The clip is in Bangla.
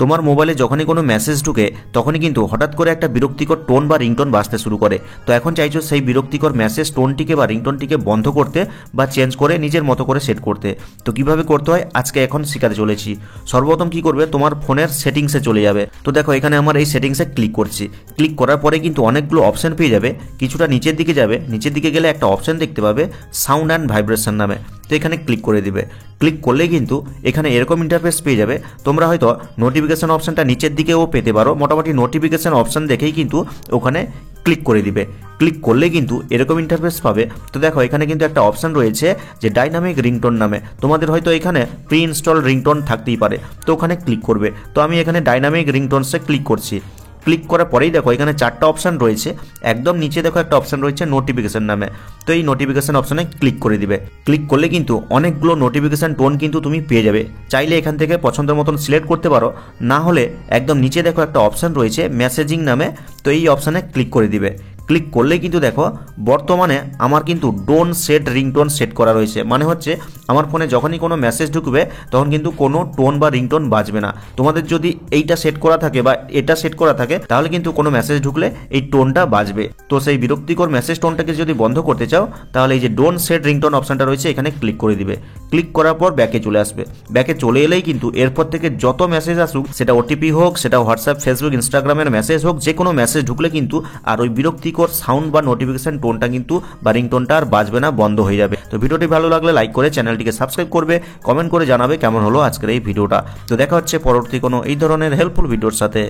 তোমার মোবাইলে যখনই কোনো মেসেজ ঢুকে তখনই কিন্তু হঠাৎ করে একটা বিরক্তিকর টোন বা রিংটোন বাজতে শুরু করে। তো এখন চাইছো সেই বিরক্তিকর মেসেজ টোনটিকে বা রিংটোনটিকে বন্ধ করতে বা চেঞ্জ করে নিজের মতো করে সেট করতে। তো কিভাবে করতে হয় আজকে এখন শেখাতে চলেছি। সর্বপ্রথম কি করবে, তোমার ফোনের সেটিংসে চলে যাবে। তো দেখো এখানে আমার এই সেটিংসে ক্লিক করছি। ক্লিক করার পরে কিন্তু অনেকগুলো অপশন পেয়ে যাবে। কিছুটা নিচের দিকে যাবে, নিচের দিকে গেলে একটা অপশন দেখতে পাবে সাউন্ড অ্যান্ড ভাইব্রেশন নামে। তো এখানে ক্লিক করে দিবে। ক্লিক করলে কিন্তু এখানে এরকম ইন্টারফেস পেয়ে যাবে। তোমরা হয়তো নোটিফিকেশন অপশনটা নিচের দিকেও পেতে পারো, মোটামুটি নোটিফিকেশন অপশন দেখেই কিন্তু ওখানে ক্লিক করে দিবে। ক্লিক করলে কিন্তু এরকম ইন্টারফেস পাবে। তো দেখো এখানে কিন্তু একটা অপশন রয়েছে যে ডাইনামিক রিংটোন নামে। তোমাদের হয়তো এখানে প্রি ইনস্টল রিংটোন থাকতেই পারে, তো ওখানে ক্লিক করবে। তো আমি এখানে ডাইনামিক রিংটোনসে ক্লিক করছি। ক্লিক করার পরেই দেখো এখানে চারটা অপশান রয়েছে। একদম নিচে দেখো একটা অপশান রয়েছে নোটিফিকেশন নামে। তো এই নোটিফিকেশন অপশানে ক্লিক করে দিবে। ক্লিক করলে কিন্তু অনেকগুলো নোটিফিকেশন টোন কিন্তু তুমি পেয়ে যাবে। চাইলে এখান থেকে পছন্দের মতন সিলেক্ট করতে পারো, না হলে একদম নিচে দেখো একটা অপশান রয়েছে মেসেজিং নামে। তো এই অপশানে ক্লিক করে দিবে। ক্লিক করলে কিন্তু দেখো বর্তমানে আমার কিন্তু ডোন্ট সেট রিংটোন সেট করা রয়েছে। মানে হচ্ছে আমার ফোনে যখনই কোনো মেসেজ ঢুকবে তখন কিন্তু কোনো টোন বা রিংটোন বাজবে না। তোমাদের যদি এইটা সেট করা থাকে বা এটা সেট করা থাকে তাহলে কিন্তু কোনো মেসেজ ঢুকলে এই টোনটা বাজবে। তো সেই বিরক্তিকর মেসেজ টোনটাকে যদি বন্ধ করতে চাও তাহলে এই যে ডোন্ট সেট রিংটোন অপশনটা রয়েছে এখানে ক্লিক করে দিবে। ক্লিক করার পর ব্যাকে চলে আসবে। ব্যাকে চলে এলেই কিন্তু এরপর থেকে যত মেসেজ আসুক, সেটা ওটিপি হোক, সেটা হোয়াটসঅ্যাপ, ফেসবুক, ইনস্টাগ্রামের মেসেজ হোক, যে কোনো মেসেজ ঢুকলে কিন্তু আর ওই বিরক্তিকর সাউন্ড বা নোটিফিকেশন টোনটা কিন্তু বা রিংটোনটা আর বাজবে না, বন্ধ হয়ে যাবে। তো ভিডিওটি ভালো লাগলে লাইক করে চ্যানেলটিকে সাবস্ক্রাইব করবে, কমেন্ট করে জানাবে কেমন হলো আজকের এই ভিডিওটা। তো দেখা হচ্ছে পরবর্তী কোনো এই ধরনের হেল্পফুল ভিডিওর সাথে।